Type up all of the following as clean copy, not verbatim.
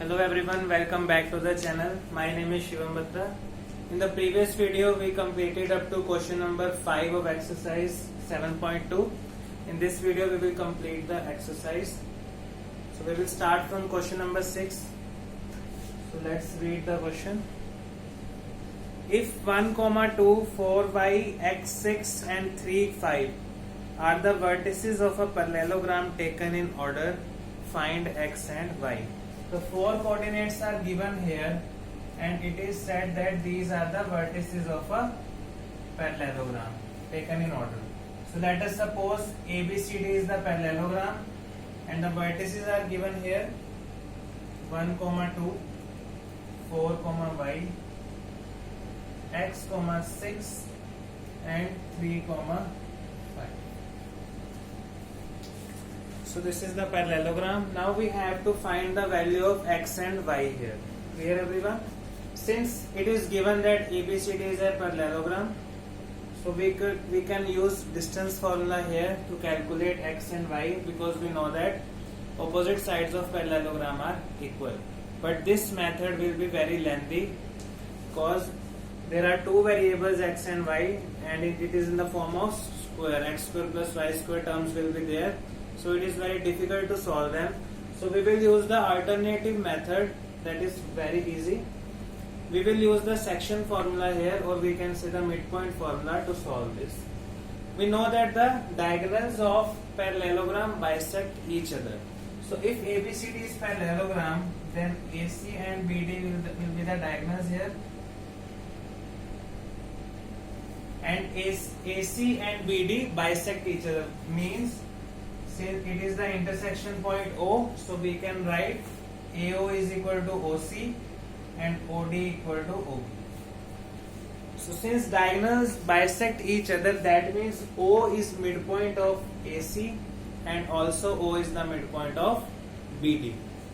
Hello everyone, welcome back to the channel. My name is Shivam Batra. In the previous video, we completed up to question number 5 of exercise 7.2. In this video, we will complete the exercise. So we will start from question number 6. So let's read the question. If 1, 2, 4y, x, 6 and 3, 5 are the vertices of a parallelogram taken in order, find x and y. The four coordinates are given here and it is said that these are the vertices of a parallelogram taken in order. So let us suppose ABCD is the parallelogram and the vertices are given here 1, 2, 4, y, x, 6 and 3, 5. So this is the parallelogram. Now we have to find the value of x and y here. Clear everyone? Since it is given that ABCD is a parallelogram, so we can use distance formula here to calculate x and y, because we know that opposite sides of parallelogram are equal. But this method will be very lengthy because there are two variables x and y and it is in the form of square. X square plus y square terms will be there. So it is very difficult to solve them. So we will use the alternative method, that is very easy. We will use the section formula here, or we can say the midpoint formula to solve this. We know that the diagonals of parallelogram bisect each other. So if ABCD is parallelogram, then AC and BD will be the diagonals here. And AC and BD bisect each other, means since it is the intersection point O, so we can write AO is equal to OC and OD equal to OB. So since diagonals bisect each other, that means O is midpoint of AC and also O is the midpoint of BD.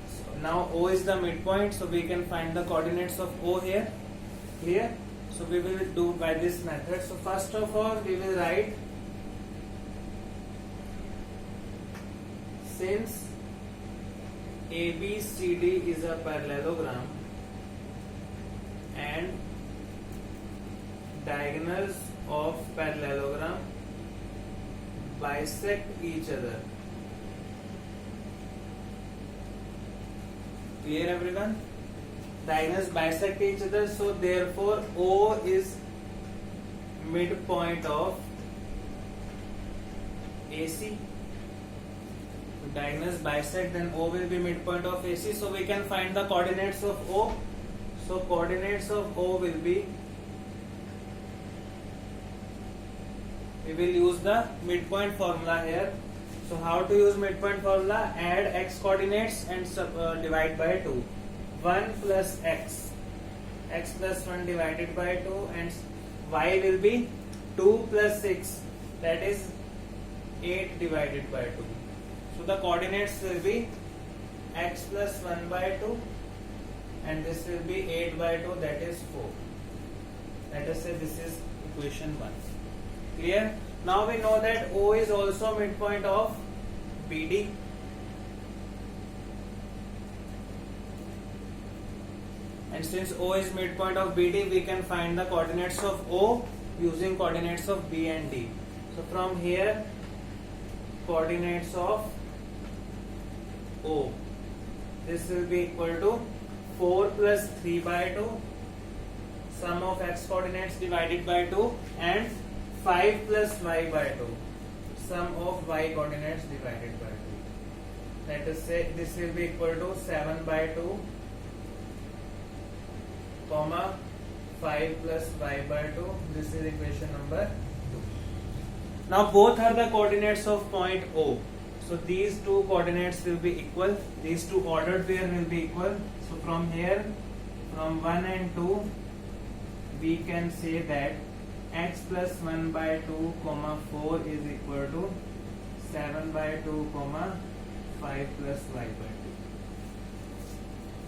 So now O is the midpoint, so we can find the coordinates of O here. Clear? So we will do by this method. So first of all, we will write, since ABCD is a parallelogram and diagonals of parallelogram bisect each other. Clear everyone? Diagonals bisect each other, so therefore O is midpoint of AC. Diagonals bisect, then O will be midpoint of AC, so we can find the coordinates of O. So coordinates of O will be, we will use the midpoint formula here. So how to use midpoint formula? Add x coordinates and divide by 2. 1 plus x plus 1 divided by 2, and y will be 2 plus 6, that is 8 divided by 2. So the coordinates will be x plus 1 by 2 and this will be 8 by 2, that is 4. Let us say this is equation 1. Clear? Now we know that O is also midpoint of BD. And since O is midpoint of BD, we can find the coordinates of O using coordinates of B and D. So from here, coordinates of O, this will be equal to 4 plus 3 by 2, sum of x coordinates divided by 2, and 5 plus y by 2, sum of y coordinates divided by 2. Let us say this will be equal to 7 by 2, comma 5 plus y by 2. This is equation number 2. Now both are the coordinates of point O. So these two coordinates will be equal. These two ordered pair will be equal. So from here, from 1 and 2, we can say that x plus 1 by 2, 4 is equal to 7 by 2, 5 plus y by 2.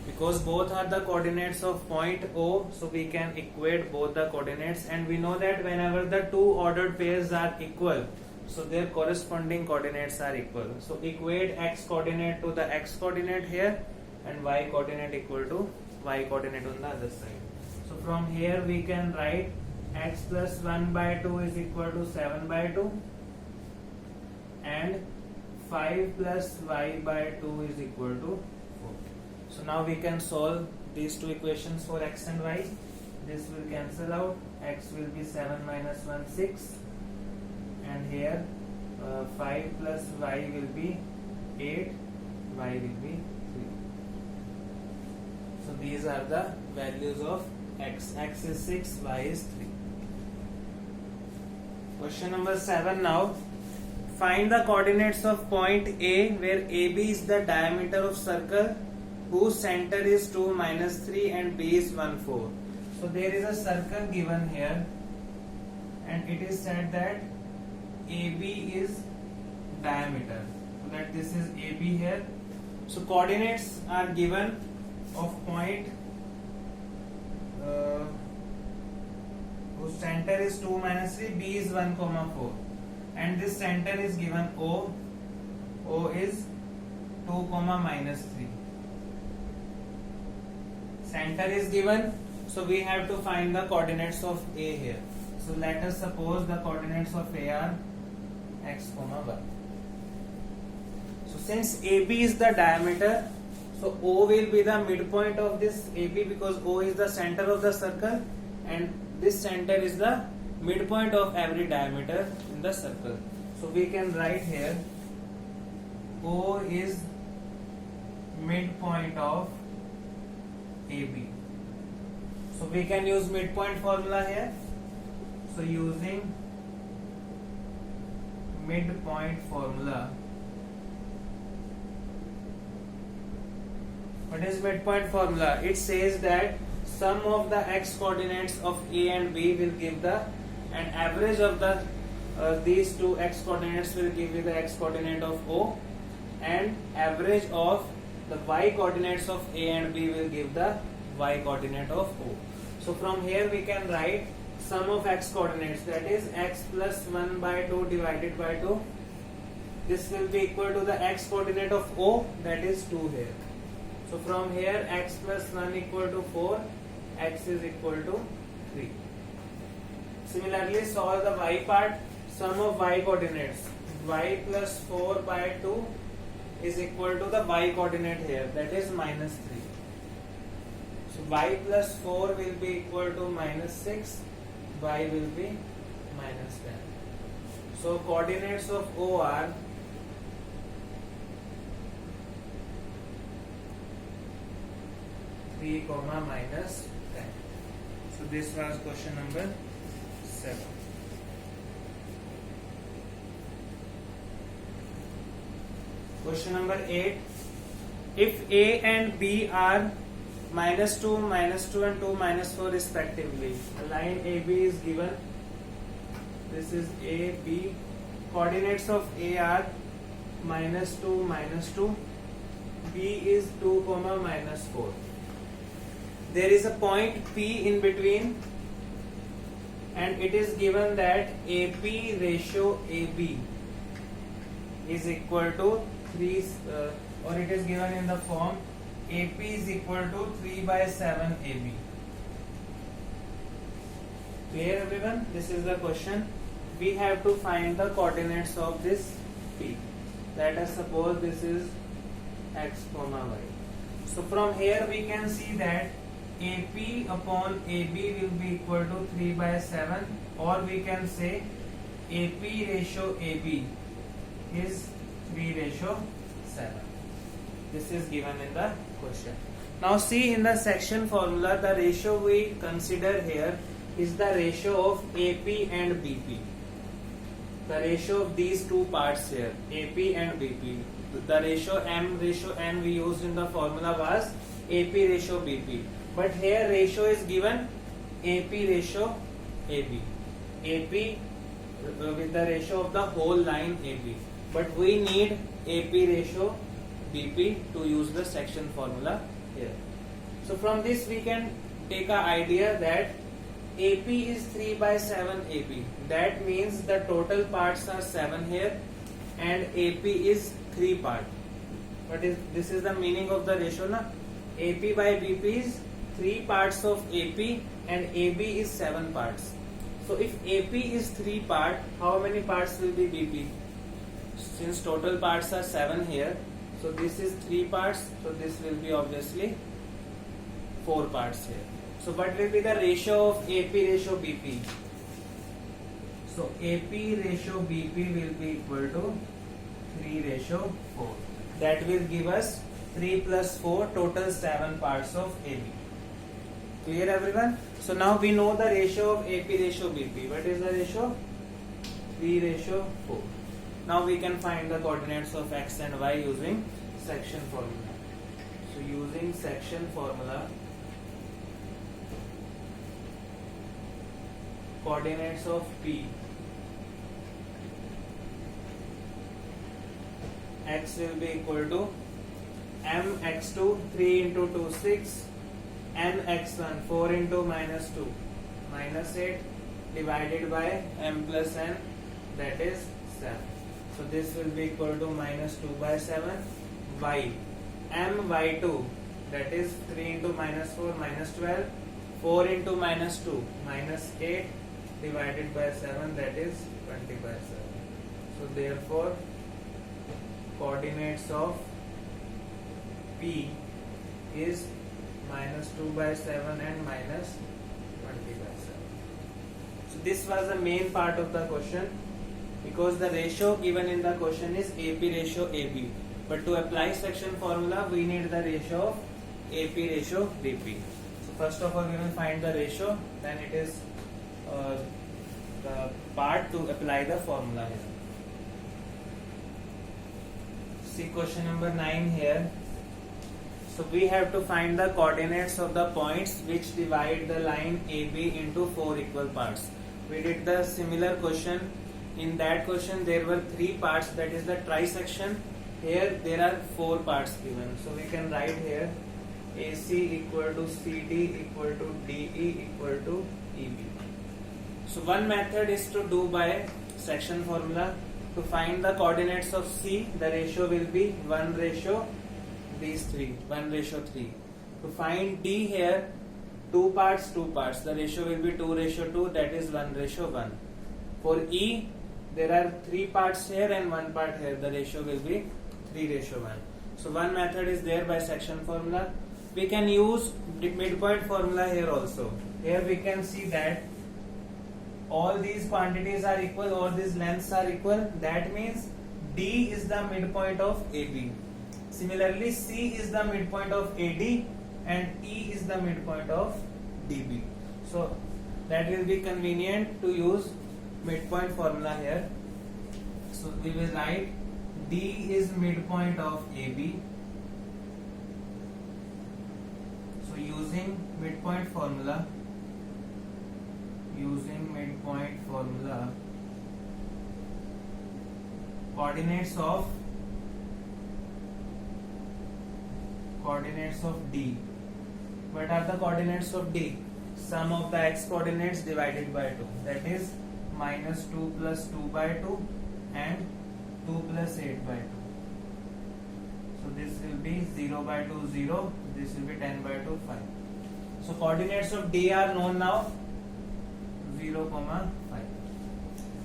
Because both are the coordinates of point O, so we can equate both the coordinates, and we know that whenever the two ordered pairs are equal, so their corresponding coordinates are equal. So equate x coordinate to the x coordinate here and y coordinate equal to y coordinate on the other side. So from here we can write x plus 1 by 2 is equal to 7 by 2 and 5 plus y by 2 is equal to 4. So now we can solve these two equations for x and y. This will cancel out. X will be 7 minus 1 6 and here 5 plus y will be 8, y will be 3. So these are the values of x. X is 6, y is 3. Question number 7 now. Find the coordinates of point A where AB is the diameter of circle whose center is 2 minus 3 and B is 1 4. So there is a circle given here and it is said that AB is diameter. So that this is AB here. So coordinates are given of point whose center is 2 minus 3, B is 1 comma 4 and this center is given O. O is 2 comma minus 3. Center is given, so we have to find the coordinates of A here. So let us suppose the coordinates of A are x comma y. So since AB is the diameter, so O will be the midpoint of this AB because O is the center of the circle and this center is the midpoint of every diameter in the circle. So we can write here O is midpoint of AB. So we can use midpoint formula here. So using midpoint formula, what is midpoint formula? It says that sum of the x coordinates of A and B will give the and average of the these two x coordinates will give you the x coordinate of O and average of the y coordinates of A and B will give the y coordinate of O. So from here we can write sum of x coordinates, that is x plus 1 by 2 divided by 2. This will be equal to the x coordinate of O, that is 2 here. So from here x plus 1 equal to 4, x is equal to 3. Similarly solve the y part. Sum of y coordinates, y plus 4 by 2 is equal to the y coordinate here, that is minus 3. So y plus 4 will be equal to minus 6, y will be minus 10. So coordinates of O are 3 comma minus 10. So this was question number 7. Question number 8. If A and B are minus 2 and 2 minus 4 respectively, a line AB is given. This is AB. Coordinates of A are minus 2, B is 2 comma minus 4. There is a point P in between and it is given that AP ratio AB is equal to 3 or it is given in the form AP is equal to 3 by 7 AB. Clear everyone? This is the question. We have to find the coordinates of this P. Let us suppose this is x comma y. So from here we can see that AP upon AB will be equal to 3 by 7, or we can say AP ratio AB is 3 ratio 7. This is given in the question. Now see in the section formula, the ratio we consider here is the ratio of AP and BP. The ratio of these two parts here, AP and BP. The ratio M ratio N we used in the formula was AP ratio BP. But here ratio is given AP ratio AB. AP with the ratio of the whole line AB. But we need AP ratio BP to use the section formula here. So from this we can take an idea that AP is 3 by 7 AB. That means the total parts are 7 here and AP is 3 part. What is this? Is the meaning of the ratio, na? AP by BP is 3 parts of AP and AB is 7 parts. So if AP is 3 part, how many parts will be BP? Since total parts are 7 here, so this is 3 parts, so this will be obviously 4 parts here. So what will be the ratio of AP ratio BP? So AP ratio BP will be equal to 3 ratio 4. That will give us 3 plus 4, total 7 parts of AB. Clear everyone? So now we know the ratio of AP ratio BP. What is the ratio? 3 ratio 4. Now we can find the coordinates of x and y using section formula. So using section formula, coordinates of P, x will be equal to m x2 3 into 2 6, n x1 4 into minus 2 minus 8 divided by m plus n, that is 7. So this will be equal to minus 2 by 7. Y, m y2, that is 3 into minus 4 minus 12, 4 into minus 2 minus 8 divided by 7, that is 20 by 7. So therefore coordinates of P is minus 2 by 7 and minus 20 by 7. So this was the main part of the question, because the ratio given in the question is AP ratio AB. But to apply section formula, we need the ratio of AP ratio BP. So first of all, we will find the ratio, then it is the part to apply the formula here. See question number 9 here. So we have to find the coordinates of the points which divide the line AB into 4 equal parts. We did the similar question. In that question there were 3 parts, that is the trisection. Here there are 4 parts given. So we can write here AC equal to CD equal to DE equal to EB. So one method is to do by section formula. To find the coordinates of C, the ratio will be 1 ratio these 3, 1 ratio 3. To find D here, 2 parts, the ratio will be 2 ratio 2, that is 1 ratio 1. For E, there are 3 parts here and 1 part here, the ratio will be 3 ratio 1. So one method is there by section formula. We can use the midpoint formula here also. Here we can see that all these quantities are equal, all these lengths are equal. That means D is the midpoint of AB. Similarly, C is the midpoint of AD and E is the midpoint of DB. So that will be convenient to use midpoint formula here. So we will write D is midpoint of AB. So using midpoint formula, coordinates of D. What are the coordinates of D? Sum of the x coordinates divided by 2, that is minus 2 plus 2 by 2 and 2 plus 8 by 2. So this will be 0 by 2 0, this will be 10 by 2 5. So coordinates of D are known now, 0, 5.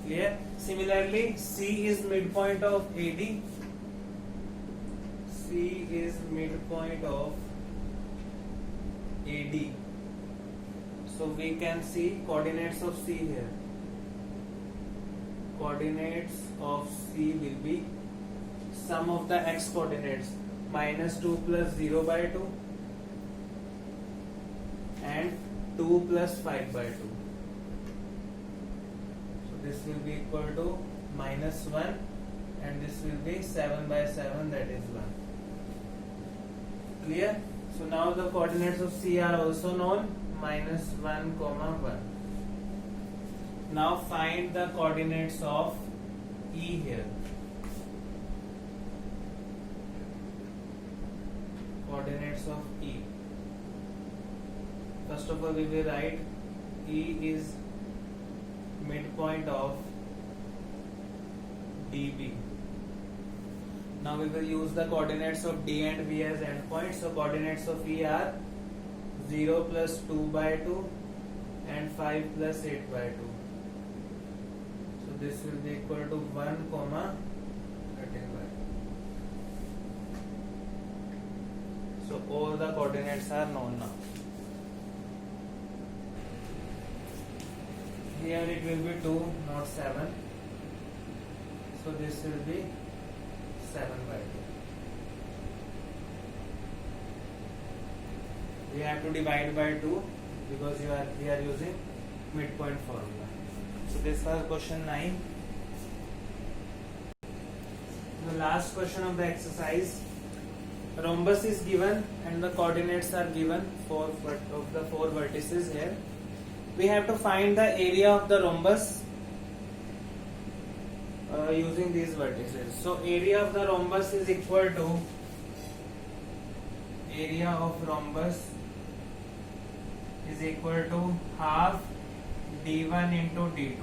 Clear? Similarly, C is midpoint of AD. C is midpoint of AD. So we can see coordinates of C here. Coordinates of C will be sum of the x coordinates, minus 2 plus 0 by 2 and 2 plus 5 by 2. So this will be equal to minus 1 and this will be 7 by 7, that is 1. Clear? So now the coordinates of C are also known, minus 1, 1. Now find the coordinates of E here. Coordinates of E. First of all, we will write E is midpoint of DB. Now we will use the coordinates of D and B as endpoints. So coordinates of E are 0 plus 2 by 2 and 5 plus 8 by 2. So this will be equal to 1 comma 13 by 2. So all the coordinates are known now. Here it will be 2, not 7. So this will be 7 by 2. We have to divide by 2 because we are using midpoint formula. So this was question 9. The last question of the exercise. Rhombus is given and the coordinates are given of the 4 vertices here. We have to find the area of the rhombus using these vertices. So area of the rhombus is equal to half d1 into d2,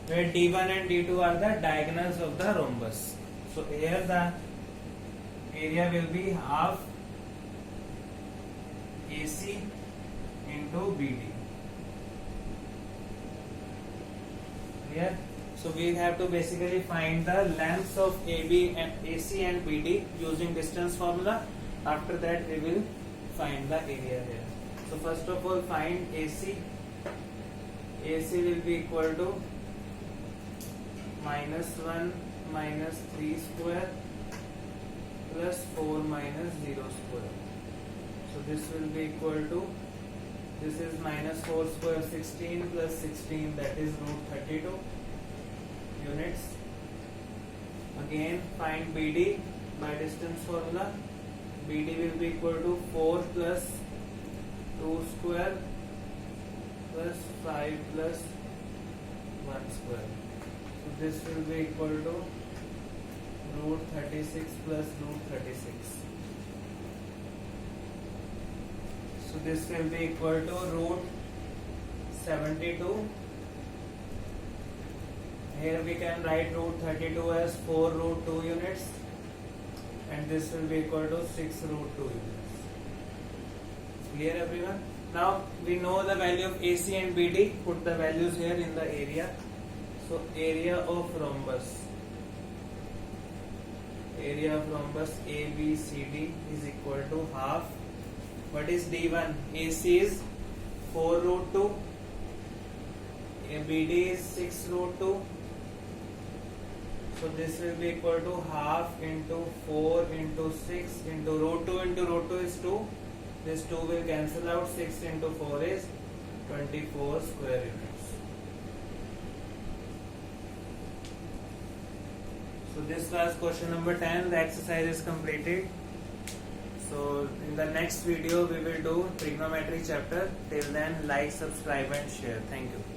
where d1 and d2 are the diagonals of the rhombus. So here the area will be half AC into BD. Clear? So we have to basically find the lengths of AB and AC and BD using distance formula. After that we will find the area here. So first of all find AC. AC will be equal to -1 minus 3 square plus 4 minus 0 square. So this will be equal to, this is minus 4 square 16 plus 16, that is root 32 units. Again find BD by distance formula. BD will be equal to 4 plus 2 square plus 5 plus 1 square. So this will be equal to root 36 plus root 36. So this will be equal to root 72. Here we can write root 32 as 4 root 2 units, and this will be equal to 6 root 2 units. Clear everyone? Now we know the value of AC and BD. Put the values here in the area. So area of rhombus ABCD is equal to half. What is D1? AC is 4 root 2, BD is 6 root 2. So this will be equal to half into 4 into 6 into root 2 is 2. This 2 will cancel out. 6 into 4 is 24 square units. So this was question number 10. The exercise is completed. So in the next video we will do trigonometry chapter. Till then, like, subscribe and share. Thank you.